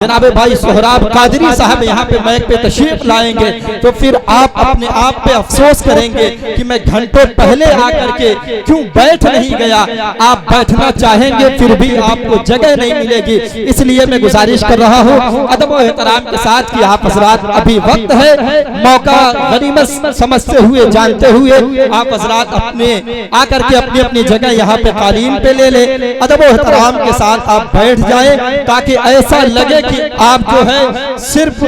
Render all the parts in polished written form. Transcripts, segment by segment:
जनाबे भाई सोहराब कादरी साहब यहाँ पे मैक पे तशरीफ लाएंगे तो फिर आप अपने आप पे अफसोस करेंगे कि मैं घंटों पहले आकर के क्यों बैठ नहीं गया। आप बैठना चाहेंगे फिर भी आपको जगह नहीं मिलेगी। इसलिए मैं गुजारिश कर रहा हूँ अदब और एहतराम के साथ कि आप हजरात अभी वक्त है, मौका गनीमत समझते हुए जानते हुए आप हजरात अपने आकर के अपनी अपनी जगह यहाँ पे कालीन पे ले ले, अदब और एहतराम के साथ आप बैठ जाए ताकि ऐसा लगे कि आप जो है सिर्फ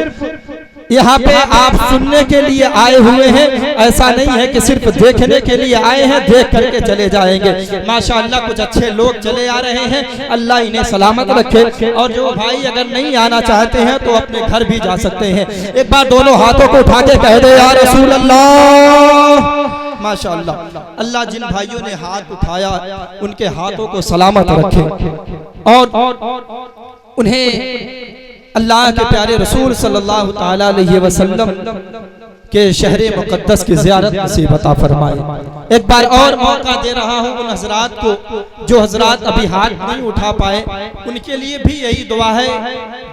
यहाँ पे आप सुनने के लिए आए हुए हैं, ऐसा नहीं है कि सिर्फ देखने के लिए आए हैं, देख करके चले जाएंगे। माशाअल्लाह कुछ अच्छे लोग चले आ रहे हैं, अल्लाह इन्हें सलामत रखे। और जो भाई अगर नहीं आना चाहते हैं तो अपने घर भी जा सकते हैं। एक बार दोनों हाथों को उठा के कह दे या रसूल अल्लाह। माशाअल्लाह, अल्लाह जिन भाइयों ने हाथ उठाया उनके हाथों को सलामत रखे और उन्हें अल्लाह के प्यारे रसूल सल्लल्लाहु ताला अलैहि वसल्लम के शहर मुक़द्दस की ज़ियारत नसीब अता फरमाए। एक बार और मौका दे रहा हूँ उन हजरात को जो हजरात अभी हाथ नहीं उठा पाए, उनके लिए भी यही दुआ है।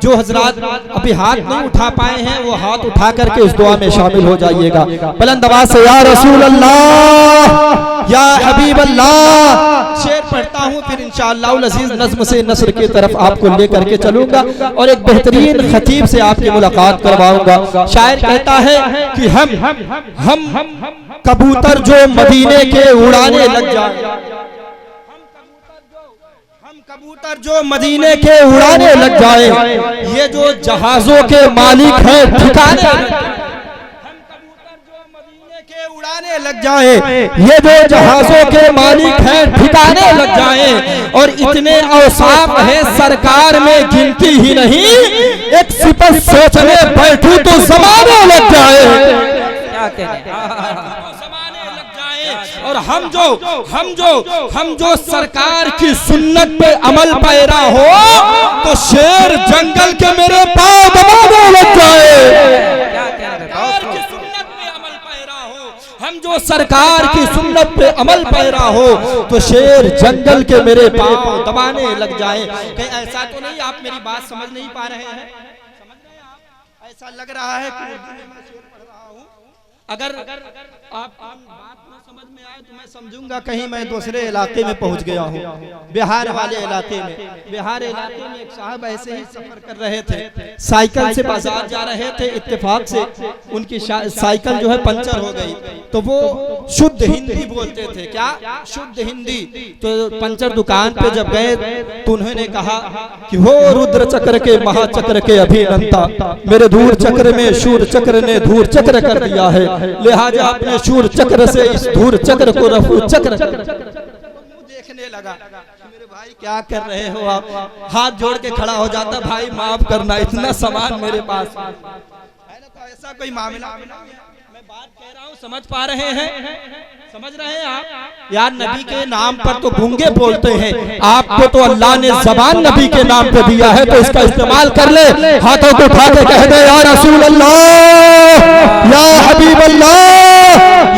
जो हजरात अभी हाथ नहीं उठा पाए हैं वो हाथ उठा करके उस दुआ में शामिल हो जाइएगा। बुलंद आवाज़ से या रसूल अल्लाह या हबीब अल्लाह शेर पढ़ता हूँ, फिर इंशाअल्लाह अज़ीज़ नज़्म से नस्र की तरफ आपको लेकर के चलूंगा और एक बेहतरीन खतीब से आपकी मुलाकात करवाऊंगा। शायर कहता है कि हम कबूतर जो मदीने के उड़ाने लग जाए, हम कबूतर जो मदीने के उड़ाने लग जाए, ये जो जहाजों के मालिक हैं ठिकाने उड़ाने लग जाए, ये जो जहाजों के मालिक हैं ठिकाने लग जाए। और इतने औसाफ है सरकार में गिनती ही नहीं, एक सिपह सोचने बैठूं तो ज़माने लग जाए। क्या कहते और हम जो सरकार की सुन्नत पे अमल पैरा हो तो शेर जंगल के मेरे पाँव दबाने लग जाए। हम जो सरकार की सुन्नत पे अमल पैरा हो तो शेर जंगल के मेरे पाँव दबाने लग जाए। कहीं ऐसा तो नहीं आप मेरी बात समझ नहीं पा रहे हैं? समझ रहे हैं आप? ऐसा लग रहा है कि मैं शेर पढ़ रहा हूँ। अगर आप बात ना समझ में आए तो मैं समझूंगा कहीं मैं दूसरे इलाके में पहुंच गया हूँ, बिहार वाले इलाके में। बिहार इलाके में एक साहब ऐसे ही सफर कर रहे थे, साइकिल से बाजार जा रहे थे, इत्तेफाक से उनकी साइकिल जो है पंचर हो गई। तो वो शुद्ध हिंदी बोलते थे, क्या शुद्ध हिंदी। तो पंचर दुकान पे जब गए तो उन्होंने कहा कि हो रुद्र चक्र के महाचक्र के अभिनंता, मेरे धूर चक्र में शूर चक्र ने धूर चक्र कर दिया है, लिहाजा अपने शूर चक्र से इस धूर चक्र को रफू चक्र। देखने लगा मेरे भाई क्या कर रहे हो आप, हाथ जोड़ के खड़ा हो जाता, भाई माफ करना इतना सामान मेरे पास है ना। तो ऐसा कोई मामला मैं बात कह रहा हूँ, समझ पा रहे हैं? समझ रहे हैं आप? यार नबी के नाम पर तो गूंगे बोलते हैं, आपको तो अल्लाह ने ज़बान नबी के नाम पे दिया है, तो इसका इस्तेमाल कर ले। हाथों को उठा के कह दे या रसूल अल्लाह या हबीब अल्लाह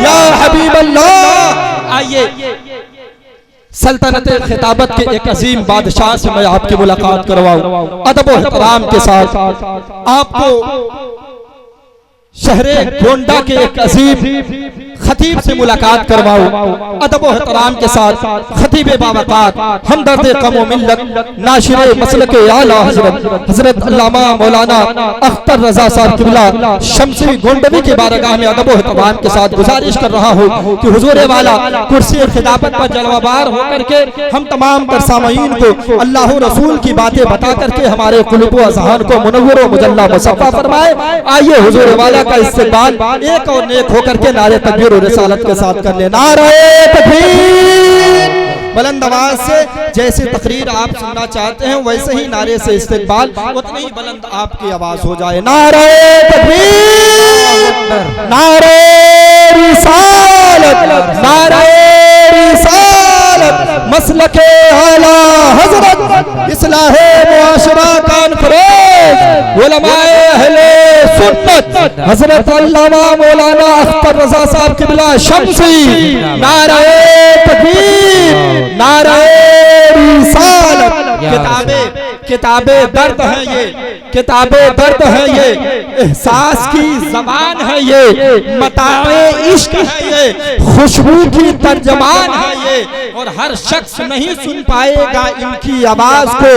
या हबीब अल्लाह। आइए सल्तनत खिताबत के एक अजीम बादशाह से मैं आपकी मुलाकात करवाऊं, अदब और एहतराम के साथ आपको शहरे गोंडा के एक अजीम खतीब से मुलाकात करवाऊं, अदब और एहतराम के साथ खतीब बावकात हमदर्द कौम मिल्लत नाशिर मसलक आला हजरत अल्लामा मौलाना अख्तर रजा साहब किबला शमसी गोंडवी की बारगाह में अदब और एहतराम के साथ गुजारिश कर रहा हूं कि हुजूर वाला कुर्सी खिलाफत पर जलवाबार होकर के हम तमाम तर सामईन को अल्लाह रसूल की बातें बता करके हमारे कुलूब व अज़हान को मुनव्वर व मुजल्ला मुसफ़्फ़ा फरमाए। आइए हुजूर वाला का इस्तेमाल एक और नेक होकर के नारे तकबीर और रिसालत के साथ कर ले। नारे तकबीर बुलंद आवाज से, जैसे तकरीर आप सुनना चाहते हैं वैसे ही नारे से इस्तेमाल उतनी ही बुलंद आपकी आवाज हो जाए। नारे तकबीर, नारे रिसालत, नारे रिसालत, मसलके आला हजरत इस्लाहे मुआशरा कॉन्फ्रेंस उलमाए अहले सुन्नत हजरत अल्लामा मौलाना अख्तर रजा साहब किबला शमसी। नारे तकबीर, नारे रिसालत। किताबे दर्द है ये, किताबे दर्द है ये, एहसास की जबान है ये, मताए इश्क है ये, खुशबू की तर्जमान है ये, और हर शख्स नहीं सुन पाएगा इनकी आवाज को,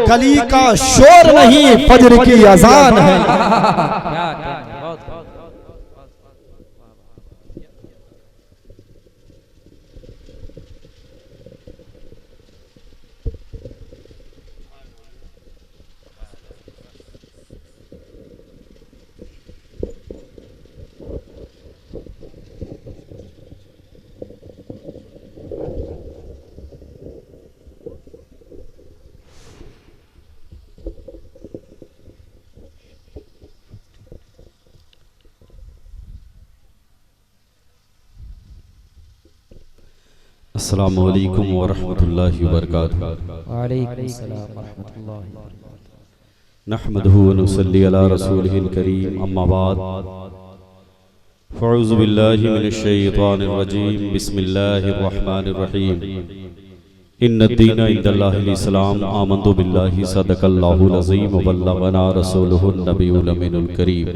गली का शोर नहीं फजर की अजान है। अस्सलामु अलैकुम व रहमतुल्लाहि व बरकातुहू। वालेकुम सलाम व रहमतुल्लाह। नहमदुहु व नुसल्ली अला रसूलिहिल करीम, अम्मा बाद। फ़अऊज़ु बिल्लाहि मिनश शैतानिर रजीम, बिस्मिल्लाहिर रहमानिर रहीम। इन्नद-दीन इंदल्लाहिल इस्लाम, आमन्तु बिल्लाहि सदक़ल्लाहुल अज़ीम व बल्लगना रसूलुहुन नबियुल अमीनुल करीम,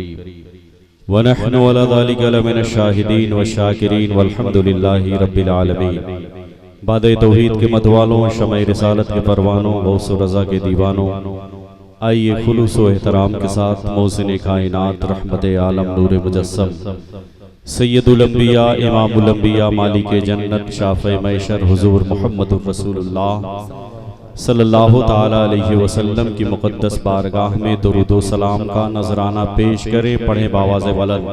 व नहनु अला ज़ालिका लमिनश शाहिदीन व शाकिरीन वल्हम्दुलिल्लाहि रब्बिल आलमीन। बाद तौहीद के मतवालों, शमए रिसालत के परवानों, गौस रज़ा के दीवानों, आइए खुलूस व एहतराम के साथ मोहसिन कायनात, रहमत आलम, नूर मुजस्सम, सैयदुल अंबिया, इमामुल अंबिया, मालिक जन्नत, शाफ़े मैशर, हुजूर मुहम्मदुर रसूलुल्लाह सल्लल्लाहु ताला अलैहि वसल्लम की मुक़द्दस बारगाह में दुरूद व सलाम का नजराना पेश करें। पढ़ें बावाज़े बुलंद,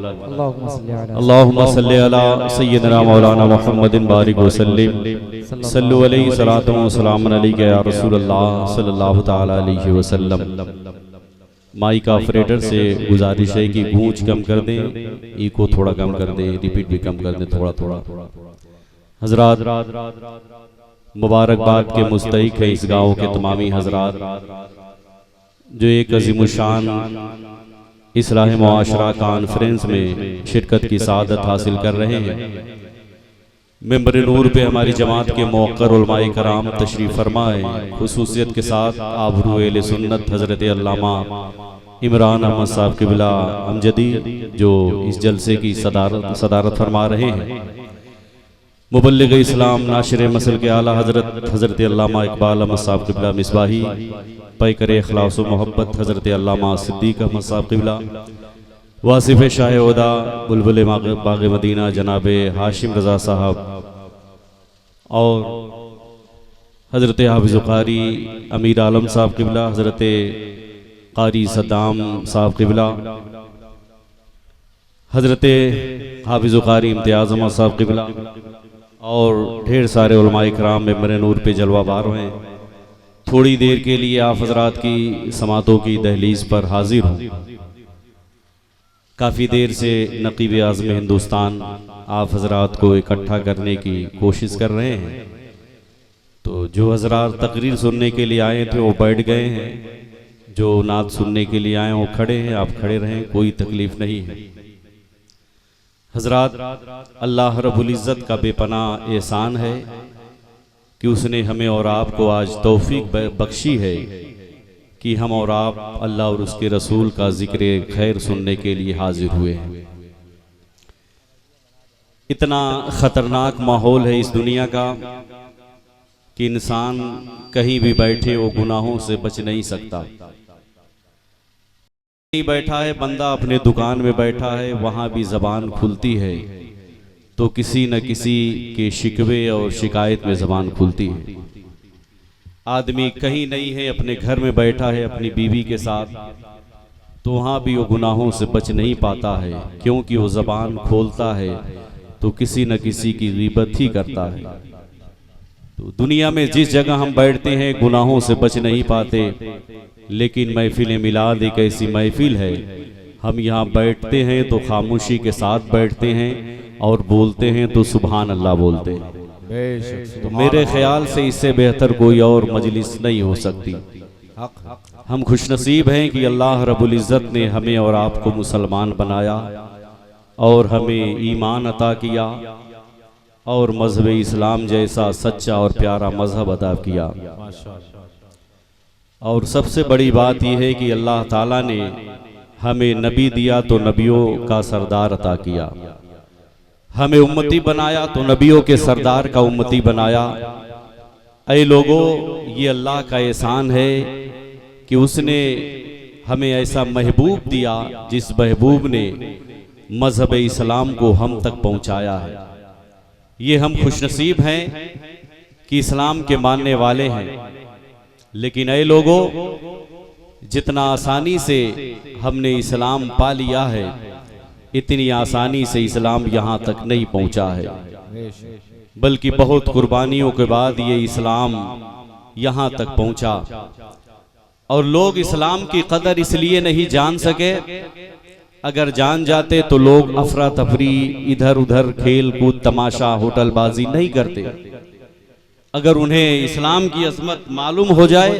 अल्लाहुम्मा सल्ली अला सय्यिदना मौलाना मुहम्मदिन बारिक व सल्लिम, सल्लु अलैहि सलातु व सलामुन अलैका या रसूलल्लाह सल्लल्लाहु ताला अलैहि वसल्लम। माइक ऑपरेटर से गुजारिश है कि गूंज कम कर दें, इको थोड़ा कम कर दें, रिपीट भी कम कर दें थोड़ा थोड़ा। हजरात, मुबारकबाद के मुस्तहिक है इस गांव के तमामी हजरात जो एक अज़ीमुशान इस्लाह मुआशरा कॉन्फ्रेंस में शिरकत की सादत हासिल कर रहे हैं। मेंबर नूर पे हमारी जमात के मौक़र उलमाए कराम तशरीफ़ फरमाए, खुसूसियत के साथ आबरू एहले सुन्नत हज़रत अल्लामा इमरान अहमद साहब क़िबला अमजदी जो इस जलसे की सदारत फरमा रहे हैं। मुबल्लिग इस्लाम, नाशिर मसल के आला हज़रत अल्लामा इकबाल अहमद साहब क़िबला मिसबाही, पैकर इखलास व मोहब्बत हज़रत अल्लामा सिद्दीक़ अहमद साहब क़िबला, वासिफ़ शाह उदा बुलबुल बाग़ मदीना जनाब हाशिम रज़ा साहब, और हज़रत हाफ़िज़ क़ारी अमीर आलम साहब क़िबला, हज़रत क़ारी सद्दाम साहब क़िबला, हज़रत हाफ़िज़ क़ारी इम्तियाज़ अहमद साहब क़िबला, और ढेर सारे उलमाए कराम मेंबर नूर पे जलवाबार हैं। थोड़ी देर के लिए आप हज़रात की समातों की दहलीज पर हाजिर हूँ। काफ़ी देर से नक़ीब आज़म हिंदुस्तान आप हज़रात को इकट्ठा करने की कोशिश कर रहे हैं, तो जो हज़रात तकरीर सुनने के लिए आए थे वो बैठ गए हैं, जो नात सुनने के लिए आए वो खड़े हैं, आप खड़े रहें, कोई तकलीफ़ नहीं है। हज़रात, अल्लाह रब्बुल इज़्ज़त का बेपनाह एहसान है कि उसने हमें और आपको आज तौफीक बख्शी है कि हम और आप अल्लाह और उसके रसूल का ज़िक्र खैर सुनने के लिए हाजिर हुए हैं। इतना ख़तरनाक माहौल है इस दुनिया का कि इंसान कहीं भी बैठे वो गुनाहों से बच नहीं सकता। बैठा है बंदा, अपने दुकान में बैठा है, वहाँ भी ज़बान खुलती है तो किसी न किसी के शिकवे और शिकायत में ज़बान खुलती है। आदमी कहीं नहीं है, अपने घर में बैठा है अपनी बीवी के साथ, तो वहाँ भी वो गुनाहों से बच नहीं पाता है, क्योंकि वो ज़बान खोलता है तो किसी न किसी की ग़ीबत ही करता है। तो दुनिया में जिस जगह हम बैठते हैं गुनाहों से बच नहीं पाते, लेकिन महफिल मिलाद एक ऐसी महफिल है, हम यहाँ बैठते हैं तो खामोशी के साथ बैठते हैं और बोलते हैं तो सुभान अल्लाह बोलते हैं। तो मेरे ख्याल से इससे बेहतर कोई और मजलिस नहीं हो सकती। हम खुशनसीब हैं कि अल्लाह रब्बुल इज़्ज़त ने हमें और आपको मुसलमान बनाया और हमें ईमान अता किया और मज़हब इस्लाम जैसा सच्चा और प्यारा मज़हब अता किया। और सबसे बड़ी बात यह है कि अल्लाह ताला ने हमें नबी दिया तो नबियों का सरदार अता किया, हमें उम्मती बनाया तो नबियों के सरदार का उम्मती बनाया। ऐ लोगों, ये अल्लाह का एहसान है कि उसने हमें ऐसा महबूब दिया जिस महबूब ने मजहब इस्लाम को हम तक पहुंचाया है। ये हम खुशनसीब हैं कि इस्लाम के मानने वाले हैं। लेकिन ऐ लोगों, जितना आसानी से हमने इस्लाम पा लिया है, इतनी आसानी से इस्लाम यहाँ तक नहीं पहुँचा है, बल्कि बहुत कुर्बानियों के बाद ये इस्लाम यहाँ तक पहुँचा। और लोग इस्लाम की कदर इसलिए नहीं जान सके, अगर जान जाते तो लोग अफरा तफरी, इधर उधर खेल कूद, तमाशा, होटलबाजी नहीं करते। अगर उन्हें इस्लाम की अजमत मालूम हो जाए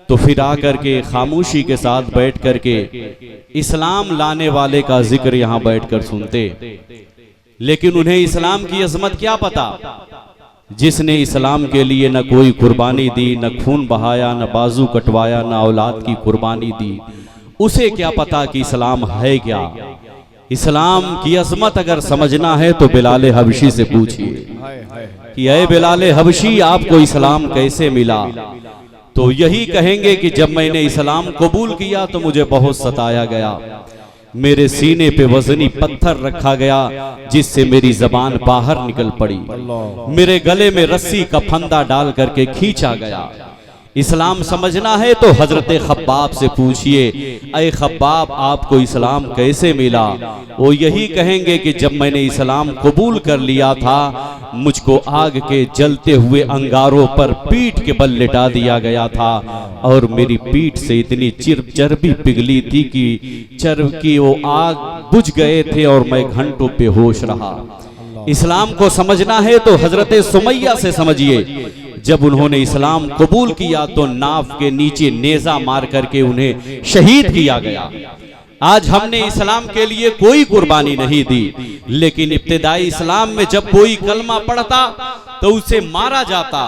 तो फिर आकर के खामोशी के साथ बैठ करके इस्लाम लाने वाले का जिक्र यहाँ बैठकर सुनते। लेकिन उन्हें इस्लाम की अजमत क्या पता? जिसने इस्लाम के लिए न कोई कुर्बानी दी, न खून बहाया, न बाजू कटवाया, न औलाद की कुर्बानी दी, उसे क्या पता कि इस्लाम है क्या। इस्लाम की अजमत अगर समझना है तो बिलाल हबशी से पूछिए कि ऐ बिलाल हबशी, आपको इस्लाम कैसे मिला? तो यही कहेंगे कि जब मैंने इस्लाम कबूल किया तो मुझे बहुत सताया गया, मेरे सीने पे वजनी पत्थर रखा गया जिससे मेरी जबान बाहर निकल पड़ी, मेरे गले में रस्सी का फंदा डाल करके खींचा गया। इस्लाम समझना है तो हजरत खब्बाब से पूछिए, ऐ खब्बाब, आपको इस्लाम कैसे मिला? वो यही कहेंगे कि जब मैंने इस्लाम कबूल कर लिया था, मुझको आग के जलते हुए अंगारों पर पीठ के बल लिटा दिया गया था और मेरी पीठ से इतनी चर्बी पिघली थी कि चर्ब की वो आग बुझ गए थे और मैं घंटों बेहोश रहा। इस्लाम को समझना है तो हजरत सुमैया से समझिए, जब उन्होंने इस्लाम कबूल किया तो नाव के नीचे नेजा मार करके उन्हें शहीद किया गया। आज हमने इस्लाम के लिए कोई कुर्बानी नहीं दी, लेकिन इब्तिदाई इस्लाम में जब कोई कलमा पढ़ता तो उसे मारा जाता,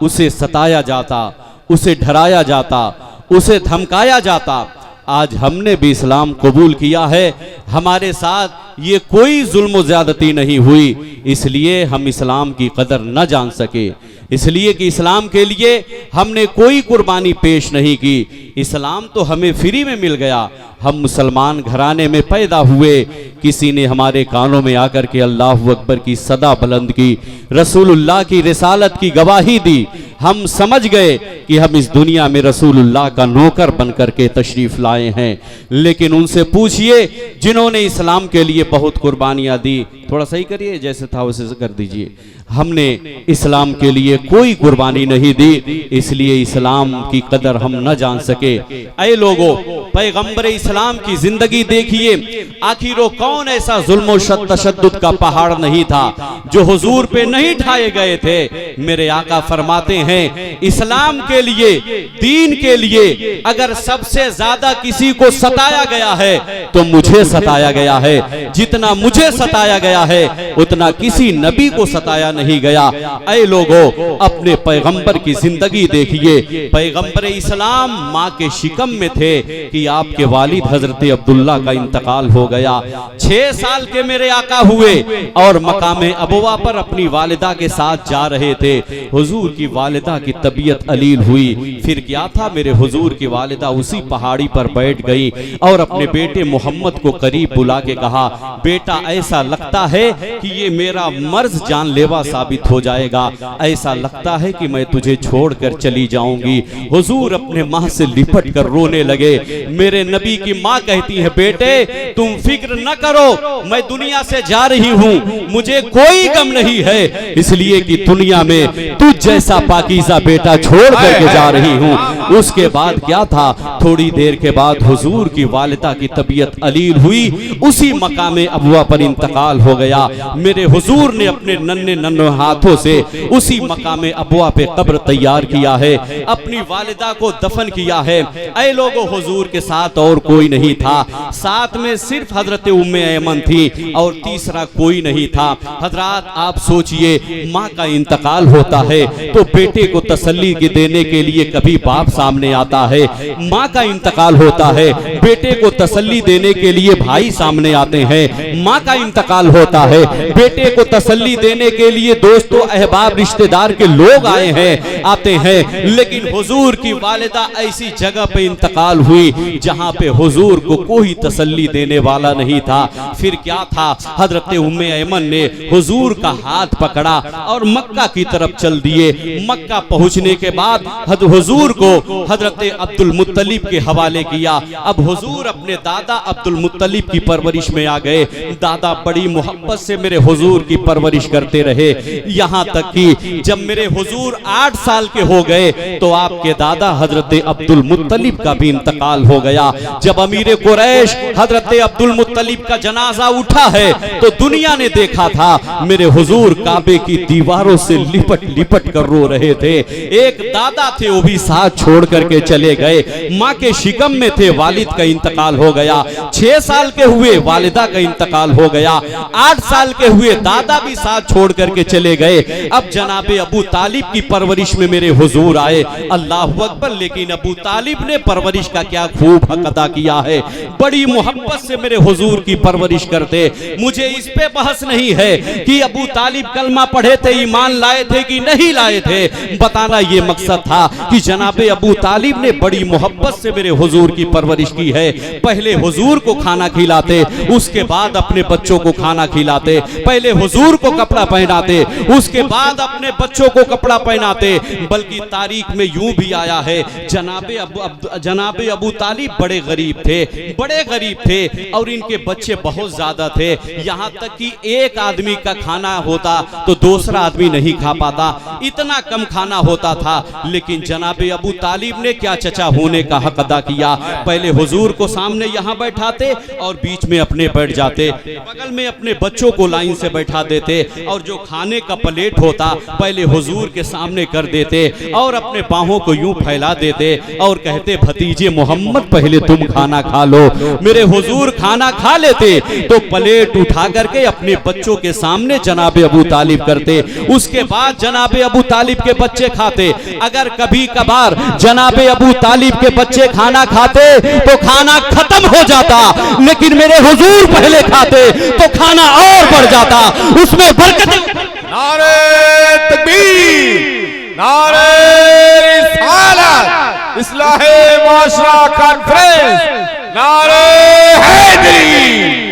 उसे सताया जाता, उसे डराया जाता, उसे धमकाया जाता। आज हमने भी इस्लाम कबूल किया है, हमारे साथ ये कोई जुल्म ज्यादती नहीं हुई, इसलिए हम इस्लाम की कदर न जान सके, इसलिए कि इस्लाम के लिए हमने कोई कुर्बानी पेश नहीं की। इस्लाम तो हमें फ्री में मिल गया। हम मुसलमान घराने में पैदा हुए, किसी ने हमारे कानों में आकर के अल्लाहु अकबर की सदा बुलंद की, रसूलुल्लाह की रिसालत की गवाही दी। हम समझ गए कि हम इस दुनिया में रसूलुल्लाह का नौकर बनकर के तशरीफ लाए हैं। लेकिन उनसे पूछिए जिन्होंने इस्लाम के लिए बहुत कुर्बानियां दी, थोड़ा सही करिए, जैसे था वैसे कर दीजिए। हमने इस्लाम के लिए कोई कुर्बानी नहीं दी, इसलिए इस्लाम की कदर हम न जान सके। ऐ लोगों, पैगंबर इस्लाम की जिंदगी देखिए, आखिर वो कौन ऐसा जुल्म और तशद्दुद का पहाड़ नहीं था जो हुजूर पे नहीं ढाए गए थे। मेरे आका फरमाते हैं, इस्लाम के लिए, दीन के लिए अगर सबसे ज्यादा किसी को सताया गया है तो मुझे सताया गया है। जितना मुझे सताया गया है उतना किसी नबी को सताया नहीं गया। ऐ लोगों, अपने पैगंबर की जिंदगी देखिए। पैगंबर इस्लाम माँ के शिकम में थे कि आपके वालिद हजरत अब्दुल्ला का इंतकाल हो गया। 6 साल के मेरे आका हुए और मकामे अबवा पर अपनी वालिदा के साथ जा रहे थे। हुजूर की वालिदा की तबीयत अलील हुई। फिर क्या था, मेरे हुजूर की वालिदा उसी पहाड़ी पर बैठ गई और अपने बेटे मोहम्मद को करीब बुला के कहा, बेटा ऐसा लगता है कि ये मेरा मर्ज जानलेवा साबित हो जाएगा, ऐसा लगता है कि मैं तुझे छोड़कर चली जाऊंगी। हुजूर अपने माँ से लिपट कर रोने लगे। मेरे नबी की माँ कहती है, बेटे तुम फिक्र न करो, मैं दुनिया से जा रही हूँ, मुझे कोई गम नहीं है, इसलिए कि दुनिया में तुझ जैसा पाकीज़ा बेटा छोड़ करके जा रही हूँ। उसके बाद क्या था, थोड़ी देर के बाद हुजूर की वालिदा की तबीयत अलील हुई, उसी मकामे अबवा पर इंतकाल हो गया। मेरे हुजूर ने अपने नन्हे नन्हे हाथों से उसी मकामे अबवा पे कब्र तैयार किया है, अपनी वालिदा को दफन किया है। ऐ लोगों, हुजूर के साथ और कोई नहीं था। साथ में सिर्फ हजरत उम्मे ऐमन थी और तीसरा कोई नहीं था। हजरात आप सोचिए, माँ का इंतकाल होता है तो बेटे को तसल्ली देने के लिए कभी बाप सामने आता है, माँ का इंतकाल होता है बेटे को तसल्ली देने के लिए भाई सामने आते हैं, माँ का इंतकाल होता है बेटे को तसल्ली देने के लिए दोस्तों अहबाब रिश्तेदार के लोग आते हैं। लेकिन हुजूर की वालिदा ऐसी जगह पे इंतकाल हुई जहां पे हुजूर को कोई तसल्ली देने वाला नहीं था। फिर क्या था, हजरत उम्मे ऐमन ने हुजूर का हाथ पकड़ा और मक्का की तरफ चल दिए। मक्का पहुंचने के बाद हुजूर को हजरत अब्दुल मुत्तलिब के हवाले किया। अब हुजूर अपने दादा अब्दुल मुत्तलिब की परवरिश में आ गए। दादा बड़ी मोहब्बत से मेरे हुजूर की परवरिश करते रहे, यहाँ तक कि जब मेरे हुजूर 8 साल के हो गए तो आपके दादा हजरत अब्दुल मुत्तलिब का भी इंतकाल हो गया। जब अमीर कुरैश हजरत अब्दुल मुत्तलिब का जनाजा उठा है तो दुनिया ने देखा था मेरे हुजूर काबे की दीवारों से लिपट लिपट कर रो रहे थे। एक दादा थे वो भी साथ छोड़ करके चले गए। माँ के शिकम में थे, वालिद का इंतकाल हो गया। 6 साल के हुए वालिदा का इंतकाल हो गया। 8 साल के हुए दादा भी साथ छोड़ करके चले गए। अब जनाबे अबू तालिब की परवरिश में मेरे हुजूर आए। अल्लाहु अकबर। लेकिन अबू तालिब ने परवरिश का क्या खूब हक अदा किया है, बड़ी मोहब्बत से मेरे हुजूर की परवरिश करते। मुझे इस पे बहस नहीं है कि अबू तालिब कलमा पढ़े थे, ईमान लाए थे कि नहीं लाए थे, बताना ये मकसद था कि जनाबे अबू तालिब ने बड़ी मोहब्बत से मेरे हुजूर की परवरिश की है। पहले हुजूर को खाना खिलाते, उसके बाद अपने बच्चों को खाना खिलाते। पहले हुजूर को कपड़ा पहनाते, उसके बाद अपने बच्चों को कपड़ा पहनाते। बल्कि तारीख में यूं भी आया है जनाबे अबू तालिब बड़े गरीब थे और इनके बच्चे बहुत ज्यादा थे। यहाँ तक कि एक आदमी का खाना होता तो दूसरा आदमी नहीं खा पाता, इतना कम खाना होता था। लेकिन जनाबे अबू तालिब ने क्या चचा होने का हक अदा किया। पहले हुजूर को सामने यहाँ बैठाते और बीच में अपने बैठ जाते, बगल में अपने बच्चों को लाइन से बैठा देते और जो खाने का प्लेट होता पहले हुजूर के सामने कर देते और अपने बाहों को यूं फैला देते और कहते भतीजे मोहम्मद पहले तुम खाना खा लो। मेरे हुजूर खाना खा लेते तो प्लेट उठा करके अपने बच्चों के सामने जनाबे अबू तालिब करते, उसके बाद जनाबे अबू तालिब के बच्चे खाते। अगर कभी कभार जनाबे अबू तालिब के बच्चे खाना खाते तो खाना खत्म हो जाता, लेकिन मेरे हुजूर पहले खाते तो खाना और बढ़ जाता, उसमें बरकत। नारे तकबीर, नारे रिसालत, इस्लाहे माशरा कॉन्फ्रेंस, नारे हैदरी।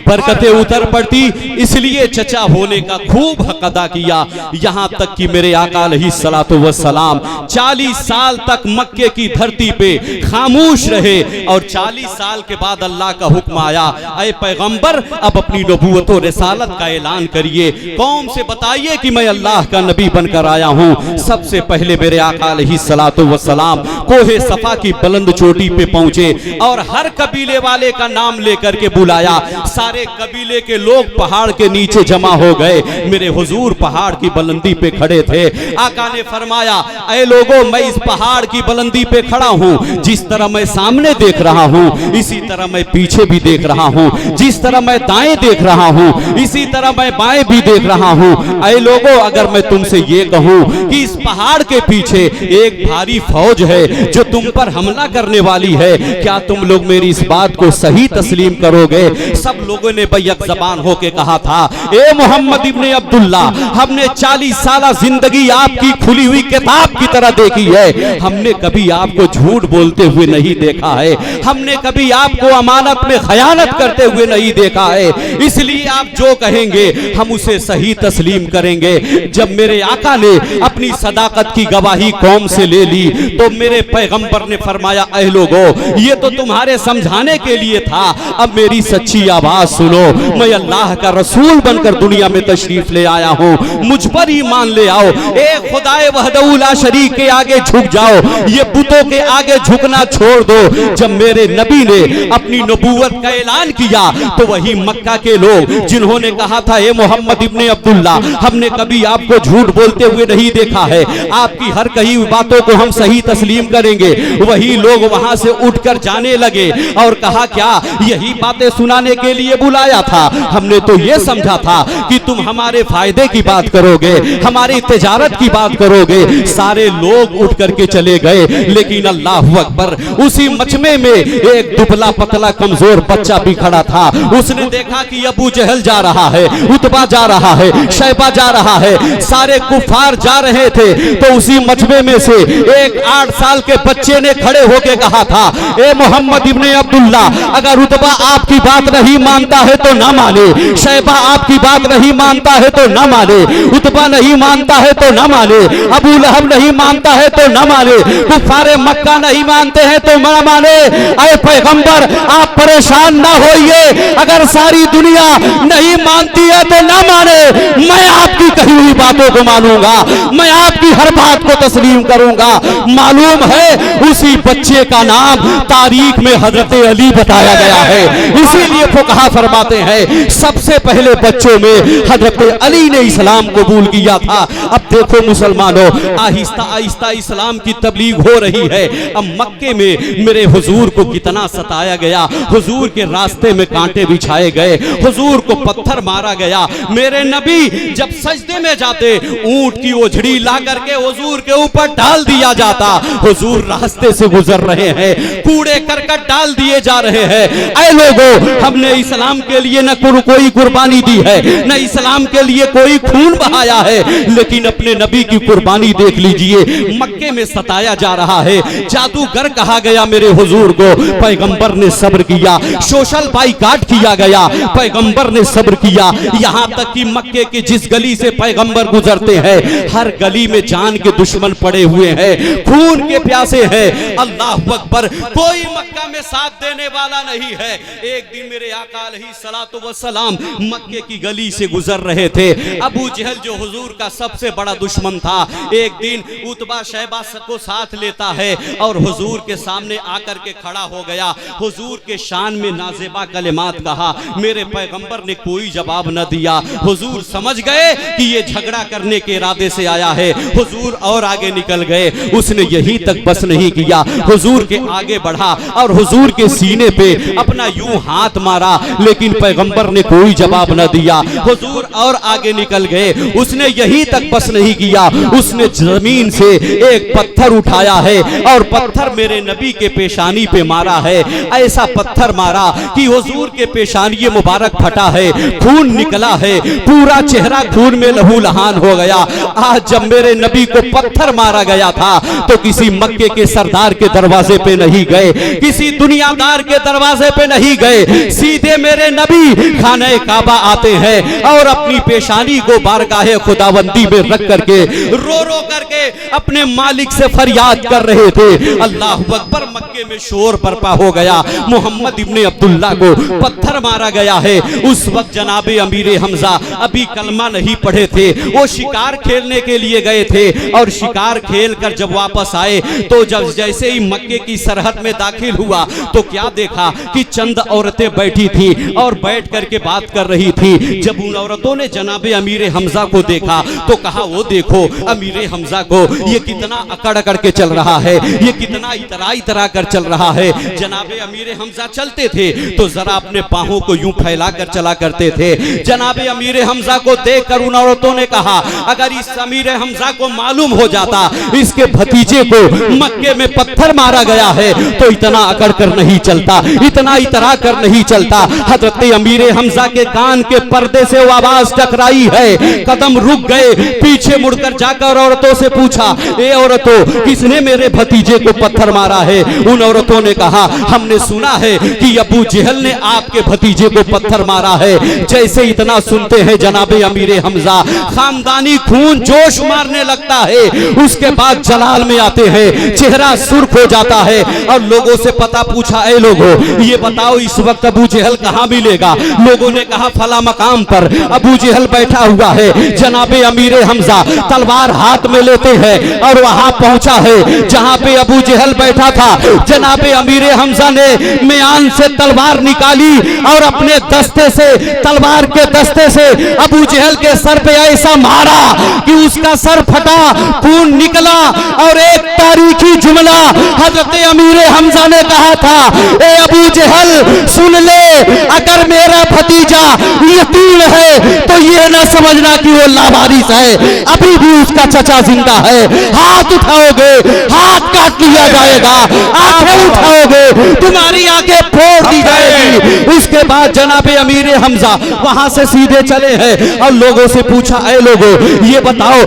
बरकतें उतर पड़ती, इसलिए चचा होने का खूब हक अदा किया। यहाँ तक कि मेरे आका अलैहिस्सलातु वस्सलाम 40 साल तक मक्के की धरती पे खामोश रहे और 40 साल के बाद अल्लाह का हुक्म आया, ऐ पैगंबर अब अपनी नबूवत और रिसालत का ऐलान करिए, कौम से बताइए कि मैं अल्लाह का नबी बनकर आया हूँ। सबसे पहले मेरे आका अलैहिस्सलातु वस्सलाम कोहे सफा की बुलंद चोटी पे पहुंचे और हर कबीले वाले का नाम लेकर के बुलाया। सारे कबीले के लोग पहाड़ के नीचे जमा हो गए। मेरे हुजूर पहाड़ की बुलंदी पे खड़े थे। आका ने फरमाया, ऐ लोगों मैं इस पहाड़ की बुलंदी पे खड़ा हूँ, जिस तरह मैं सामने देख रहा हूँ इसी तरह मैं पीछे भी देख रहा हूँ, जिस तरह मैं दाएं देख रहा हूँ इसी तरह मैं बाएं भी देख रहा हूँ। ऐ लोगों अगर मैं तुमसे ये कहूँ कि इस पहाड़ के पीछे एक भारी फौज है जो तुम पर हमला करने वाली है, क्या तुम लोग मेरी इस बात को सही तस्लीम करोगे? सब लोगों ने बैक जबान होके कहा था, ए मोहम्मद इब्ने अब्दुल्ला, हमने 40 साल जिंदगी आपकी खुली हुई किताब की तरह देखी है, हमने कभी आपको झूठ बोलते हुए नहीं देखा है, हमने कभी आपको अमानत में खयानत करते हुए नहीं देखा है, इसलिए आप जो कहेंगे हम उसे सही तस्लीम करेंगे। जब मेरे आका ने अपनी सदाकत की गवाही कौम से ले ली तो मेरे पैगंबर ने फरमाया, ऐ लोगों ये तो तुम्हारे समझाने के लिए था, अब मेरी सच्ची आवाज सुनो, मैं अल्लाह का रसूल बनकर दुनिया में तशरीफ ले आया हूँ, मुझ पर ईमान ले आओ। एक खुदाए वहदहू ला शरीक के आगे झुक जाओ, ये बुतों के आगे झुकना छोड़ दो। जब मेरे नबी ने अपनी नबूवत का ऐलान किया तो वही मक्का के लोग जिन्होंने कहा था ए मोहम्मद इब्ने अब्दुल्ला, हमने कभी आपको झूठ बोलते हुए नहीं देखा है, आपकी हर कही बातों को हम सही तस्लीम करेंगे, वही लोग वहां से उठकर जाने लगे और कहा क्या यही बातें सुनाने के लिए बुलाया था? हमने तो ये समझा था कि तुम हमारे फायदे की बात करोगे, हमारी तिजारत की बात करोगे। सारे लोग उठ करके चले गए, लेकिन अल्लाह अकबर, उसी मजमे में एक दुबला पतला कमजोर बच्चा भी खड़ा था। उसने देखा कि अबू जहल जा रहा है, उतबा जा रहा है, शैबा जा रहा है, सारे कुफार जा रहे थे। तो उसी मजमे में से एक 8 साल के बच्चे ने खड़े होकर कहा था ए मोहम्मद इब्ने अब्दुल्ला, अगर उतबा आपकी बात नहीं मानता है तो ना माने, शैबा आपकी बात नहीं मानता है तो ना माने, उतबा नहीं मानता है तो ना माने, अबू लहब नहीं मानता है तो ना माने, कुफारे मक्का नहीं मानते हैं तो ना माने। ऐ पैगंबर, आप परेशान ना होइए, अगर सारी दुनिया नहीं मानती है तो ना माने, मैं आपकी कही हुई बातों को मानूंगा, मैं आपकी हर बात को तस्लीम करूंगा। मालूम है उसी बच्चे का नाम तारीख में हजरत अली बताया गया है, इसीलिए फुकहा फरमाते हैं सबसे पहले बच्चों में हजरत अली ने इस्लाम कबूल किया था। अब देखो मुसलमानों, आहिस्ता आहिस्ता इस्लाम की तबलीग हो रही है। अब मक्के में मेरे हुजूर को कितना सताया गया, हुजूर के रास्ते में कांटे बिछाए गए, हुजूर को पत्थर मारा गया। मेरे नबी जब सजदे में जाते ऊंट की ओझड़ी ला करके हुजूर के ऊपर डाल दिया जाता। हुजूर रास्ते से गुजर रहे हैं, कूड़े करकट डाल दिए जा रहे हैं। ऐ लोगों, हमने इस्लाम के लिए न कोई कुर्बानी दी है, न इस्लाम के लिए कोई खून बहाया है, लेकिन अपने नबी की कुर्बानी देख लीजिए। मक्के में सताया जा रहा है, जादूगर कहा गया मेरे हुजूर को, पैगंबर ने सब्र किया, सोशल बाइकाट किया गया, पैगंबर ने सब्र किया। यहां तक कि मक्के की जिस गली से पैगंबर गुजरते हैं, हर गली में जान के दुश्मन पड़े हुए हैं, खून के प्यासे हैं। अल्लाह अकबर, कोई मक्का में साथ देने वाला नहीं है। एक दिन मेरे आका अलैहिस्सलातु वस्सलाम मक्के की गली से गुजर रहे थे। अबू जहल जो हुजूर का सबसे बड़ा दुश्मन था, एक दिन उतबा शैबा को साथ लेता है और हुजूर के सामने आकर के खड़ा हो गया। हुजूर के शान में नाज़ेबा कलिमात कहा, मेरे पैगंबर ने कोई जवाब न दिया। हुजूर समझ गए कि ये झगड़ा करने के इरादे से आया है। हुजूर और आगे निकल गए, उसने यहीं तक बस नहीं किया, हुजूर के आगे बढ़ा और हुजूर के सीने पे अपना यूं हाथ मारा, लेकिन पैगंबर ने कोई जवाब न दिया। हुजूर और आगे निकल गए, उसने यहीं तक बस नहीं किया, उसने जमीन से एक पत्थर उठाया है और पत्थर मेरे नबी के पेशानी पे मारा है। ऐसा पत्थर मारा कि हुजूर के पेशानी मुबारक फटा है, खून निकला है, पूरा चेहरा खून में लहूलुहान हो गया। आज जब मेरे नबी को पत्थर मारा गया था तो किसी मक्के के सरदार के दरवाजे पे नहीं गए, किसी दुनियादार के दरवाजे पे नहीं गए, सीधे मेरे नबी खाने काबा आते हैं और अपनी पेशानी को बारगाहे खुदावंदी में रख करके रो रो करके अपने मालिक से फरियाद कर रहे थे। अल्लाह अकबर, मक्के में शोर बरपा हो गया, मोहम्मद इब्ने अब्दुल्ला को पत्थर मारा गया है। उस वक्त जनाबे अमीर हमजा अभी कलमा नहीं पढ़े थे, वो शिकार खेलने के लिए गए थे और शिकार खेल कर जब वापस आए तो जब जैसे ही मक्के की सरहद में दाखिल हुआ तो क्या देखा कि चंद औरतें बैठी थी और बैठ करके बात कर रही थी। जब उन औरतों ने जनाबे अमीर हमजा को देखा तो कहा, वो देखो अमीर हमजा को, ये कितना अकड़ अकड़ के चल रहा है, ये कितना इतरा इतरा कर चल रहा है। जनाबे अमीर हमजा चलते थे तो जरा अपने बाहों को यूं फैला कर चला करते थे। जनाबे अमीर हमजा को देखकर उन औरतों ने कहा, अगर इस अमीर हमजा को मालूम हो जाता इसके भतीजे को मक्के में पत्थर मारा गया है तो इतना अकड़ कर नहीं चलता, इतना इतरा कर नहीं चलता। हजरत अमीर हमजा के कान के पर्दे से वो आवाज टकराई है, कदम रुक गए, पीछे मुड़कर जाकर औरतों से पूछा, पूछा, ए औरतों, किसने मेरे भतीजे को पत्थर मारा है? उन औरतों ने कहा, हमने सुना है कि अबू जहल ने आपके भतीजे को पत्थर मारा है। जैसे इतना सुनते हैं जनाबे अमीर हमजा, खानदानी खून जोश मारने लगता है। उसके बाद जलाल में आते हैं, चेहरा सुर्ख हो जाता है और लोगों से पता पूछा, ए लोगों, ये बताओ इस वक्त अबू जहल कहाँ मिलेगा? लोगों ने कहा, फला मकाम पर अबू जहल बैठा हुआ है। जनाबे अमीर हमजा तलवार हाथ में लेते हैं और वहां पहुंचा है जहां पे अबू जहल बैठा था। जनाबे अमीर हमजा ने मियान से तलवार निकाली और अपने दस्ते से, तलवार के दस्ते से अबू जहल के सर पे ऐसा मारा कि उसका सर फटा, खून निकला। और एक तारीखी जुमला हजरत अमीर हमजा ने कहा था, ए अबू जहल सुन ले, अगर मेरा भतीजा यतीम है तो ये ना समझना कि वो लावारिस है, अभी भी उसका चचा जिंदा है। हाथ उठाओगे हाथ काट लिया जाएगा, आंखें उठाओगे तुम्हारी आंखें फोड़ दी जाएगी। उसके बाद जनाबे अमीर हमजा वहां से सीधे चले हैं और लोगों से पूछा, ऐ लोगों, ये बताओ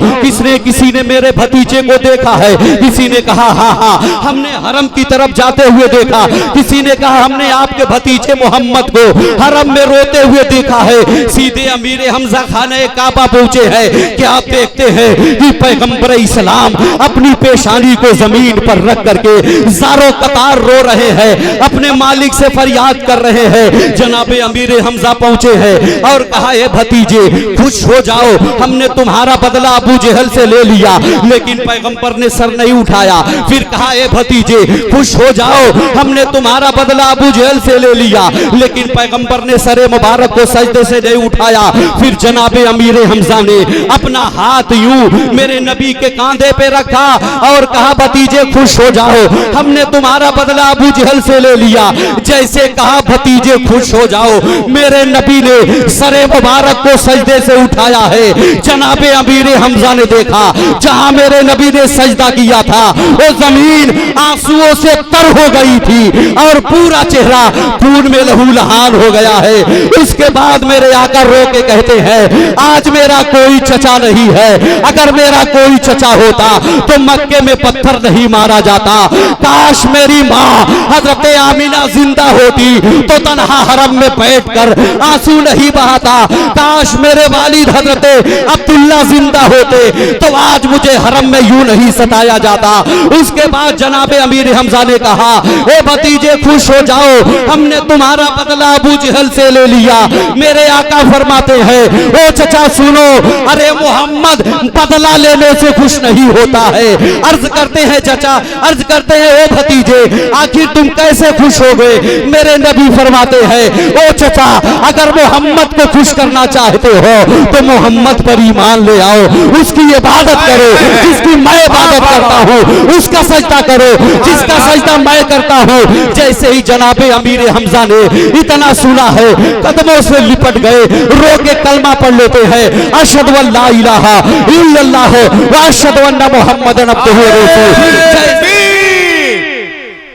किसी ने मेरे भतीजे को देखा है? किसी ने कहा, हाँ हाँ, हमने हरम की तरफ जाते हुए देखा। किसी ने कहा, हमने आपके भतीजे मोहम्मद को हरम में रोते हुए देखा है। सीधे अमीर हमजा खाने काबा पहुंचे हैं कि आप देखते हैं कि पैगंबर इस्लाम अपनी पेशानी को जमीन पर रख करके ज़ारो कतार रो रहे हैं, अपने मालिक से फरियाद कर रहे हैं। जनाबे अमीर हमजा पहुंचे हैं और कहा, ये भतीजे खुश हो जाओ, हमने तुम्हारा बदला अबू जहल से ले लिया। लेकिन पैगंबर ने सर नहीं उठाया। फिर कहा, ए भतीजे खुश हो जाओ, हमने तुम्हारा बदला अबू जहल से ले लिया। लेकिन पैगंबर ने सरे मुबारक को सजदे से नहीं उठाया। फिर जनाबे अमीर हमजा ने अपना हाथ यूं मेरे नबी के कांधे पे रखा और कहा, भतीजे खुश हो जाओ, हमने तुम्हारा बदला अबू जहल से ले लिया। जैसे कहा भतीजे खुश हो जाओ, मेरे नबी ने सरे मुबारक को सजदे से उठाया है। जनाबे अमीर हमजा ने देखा, जहां मेरे नबी ने सजदा किया था वो जमीन आंसुओं से तर हो गई थी और पूरा चेहरा खून में लहूलुहान हो गया है। उसके बाद मेरे आका रो के कहते हैं, आज मेरा कोई चचा नहीं है, अगर मेरा कोई चचा होता तो मक्के में पत्थर नहीं मारा जाता। काश मेरी माँ हजरत आमिना जिंदा होती तो तन्हा हरम में बैठकर आंसू नहीं बहाता। काश मेरे वालिद हजरत अब्दुल्ला जिंदा होते तो आज मुझे हरम में यूं नहीं सताया जाता। उसके बाद जनाबे अमीर हमजा ने कहा, ए भतीजे खुश हो जाओ, हमने तुम्हारा बदला अबू जहल से ले लिया। मेरे आका फरमाते हैं, ओ चचा सुनो, अरे मोहम्मद बदला लेने से खुश नहीं होता है। अर्ज करते हैं चचा, अर्ज करते हैं, ओ भतीजे आखिर तुम कैसे खुश हो गए? मेरे नबी फरमाते हैं, ओ चचा अगर मोहम्मद को खुश करना चाहते हो तो मोहम्मद पर ईमान ले आओ, उसकी इबादत करो जिसकी मैं इबादत करता हूँ, उसका सजदा करो जिसका सजदा मैं करता हूँ। जैसे ही जनाबे अमीर हमजा ने इतना सुना है, कदमों से लिपट गए, रो के कलमा पढ़ लेते हैं, अशहदु अल्ला इलाहा इल्लल्लाह व अशहदु अन्ना मुहम्मदन अब्दुहु व रसूलुहु।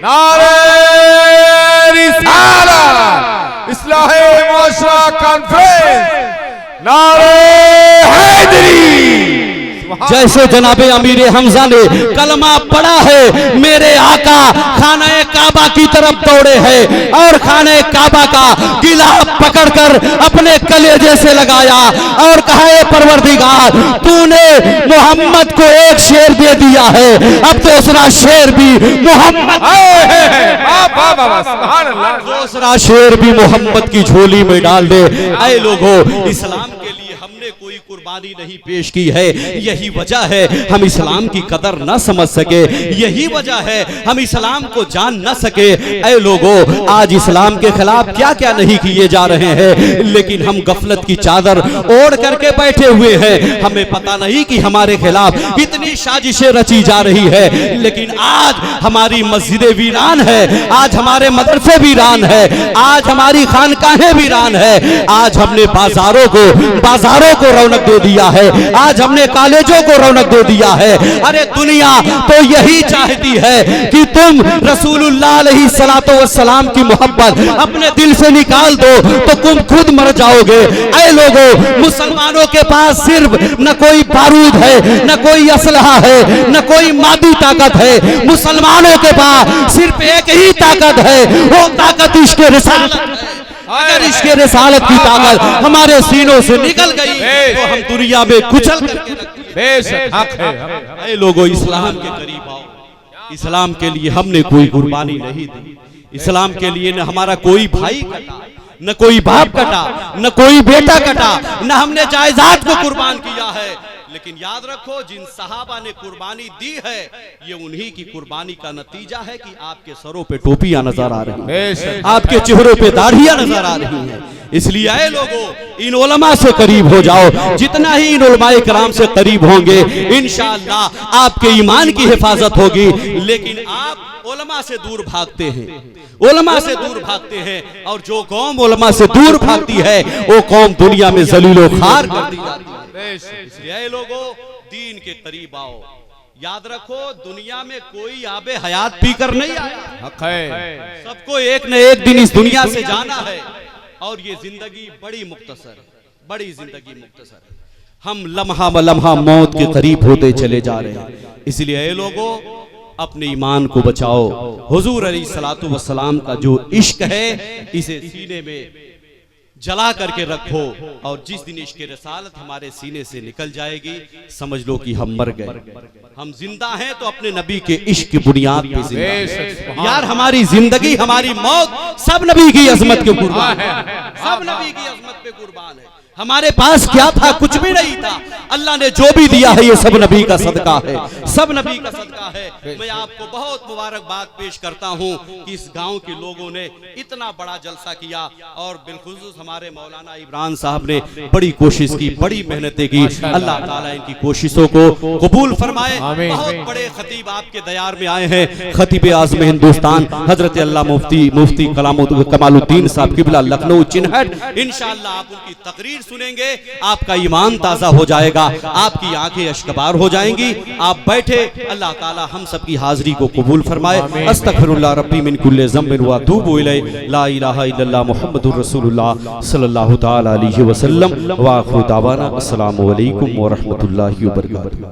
नारे रिसालत इस्लाहे माशरा कॉन्फ्रेंस, नारे हैदरी। जैसे जनाबे अमीर हमजा ने कलमा पढ़ा है, मेरे आका खाने काबा की तरफ दौड़े हैं और खाने काबा का गिलाफ पकड़कर अपने कलेजे से लगाया और कहा, ए परवरदिगार तूने मोहम्मद को एक शेर दे दिया है, अब दूसरा शेर भी मोहम्मद, दूसरा शेर भी मोहम्मद की झोली में डाल दे। ऐ लोगों, इस्लाम के लिए हमने कोई कुर्बानी नहीं पेश की है, यही वजह है हम इस्लाम की कदर न समझ सके, यही वजह है हम इस्लाम को जान न सके। ऐ लोगों, आज इस्लाम के खिलाफ क्या क्या नहीं किए जा रहे हैं, लेकिन हम गफलत की चादर ओढ़ करके बैठे हुए हैं। हमें पता नहीं कि हमारे खिलाफ कितनी साजिशें रची जा रही है। लेकिन आज हमारी मस्जिदें वीरान है, आज हमारे मदरसे वीरान है, आज हमारी खानकाहें वीरान है। आज हमने बाजारों को रौनक दे दे दिया है, आज हमने कॉलेजों को रौनक दे दिया है। अरे दुनिया तो यही चाहती है कि तुम रसूलुल्लाह अलैहिस्सलातु वस्सलाम की मोहब्बत अपने दिल से निकाल दो तो तुम खुद मर जाओगे। ऐ लोगों, मुसलमानों के पास सिर्फ न कोई बारूद है, न कोई असलहा है, न कोई मादी ताकत है। मुसलमानों के पास सिर्फ एक ही ताकत है, वो ताकत इश्क़ रिसालत है। अगर इसके रिसालत की ताकत हमारे सीनों से निकल गई तो हम दुनिया में कुचल करके बेशक हक है। ऐ लोगों, इस्लाम के करीब आओ। इस्लाम के लिए हमने कोई कुर्बानी नहीं दी। इस्लाम के लिए न हमारा कोई भाई कटा, न कोई बाप कटा, न कोई बेटा कटा, न हमने जायदाद को कुर्बान किया है। लेकिन याद रखो, जिन सहाबा ने कुर्बानी दी है, ये उन्हीं की कुर्बानी का नतीजा है कि आपके सरों पे टोपियां नजर आ रही हैं, आपके चेहरों पे दाढ़ियां नजर आ रही हैं। इसलिए ऐ लोगों, इन उलमा से करीब हो जाओ। जितना ही इन उलमाए कराम से करीब होंगे, इंशाअल्लाह आपके ईमान की हिफाजत होगी। लेकिन आप उलमा से दूर भागते हैं, उलमा से दूर भागते हैं, और जो कौम उलमा से दूर भागती है वो कौम दुनिया में जलीलो खार कर दी जाती है। इसलिए लोगों, दीन के करीब आओ। याद रखो, दुनिया में कोई आबे हयात पीकर नहीं आया, हक है। सबको एक न एक दिन इस दुनिया से जाना है, और ये जिंदगी बड़ी मुख्तसर है, बड़ी जिंदगी मुख्तसर है। हम लम्हा ब लम्हा मौत के करीब होते चले जा रहे हैं। इसलिए ये लोगों, अपने ईमान को बचाओ। हुजूर अलैहिस्सलातु वस्सलाम का जो इश्क है, इसे सीने में जला करके रखो, और जिस दिन इश्क रिसालत हमारे सीने से निकल जाएगी, समझ लो कि हम मर गए। हम जिंदा हैं तो अपने नबी के इश्क की बुनियाद पे जिंदा हैं। यार, हमारी जिंदगी, हमारी मौत सब नबी की अजमत के कुर्बान है, सब नबी की अजमत पे कुर्बान है। हमारे पास क्या था? कुछ भी नहीं था। अल्लाह ने जो भी दिया है ये सब नबी का सदका है, सब नबी का सदका है। मैं आपको बहुत मुबारकबाद पेश करता हूँ कि इस गांव के लोगों ने इतना बड़ा जलसा किया, और बिलखुसूस हमारे मौलाना इमरान साहब ने बड़ी कोशिश की, बड़ी मेहनतें की। अल्लाह ताला इनकी कोशिशों को कबूल फरमाए। बहुत बड़े खतीब आपके दयार में आए हैं, खतीब आज़म हिंदुस्तान हजरत अल्लाह मुफ्ती कमालुद्दीन साहब किबला लखनऊ चिन्हट। इंशाअल्लाह आप उनकी तकरीर सुनेंगे, आपका ईमान ताजा हो जाएगा, आपकी आंखें अश्कबार हो जाएंगी। आप बैठे, अल्लाह ताला हम सब की हाजिरी को कबूल फरमाए। अस्तगफिरुल्लाह रब्बी मिन कुल्लि ज़ंबिन व अतूबु इलैहि, ला इलाहा इल्लल्लाह मुहम्मदुर रसूलुल्लाह सल्लल्लाहु तआला अलैहि वसल्लम। व आखिरु दावाना अस्सलामु अलैकुम व रहमतुल्लाहि व बरकातुहू।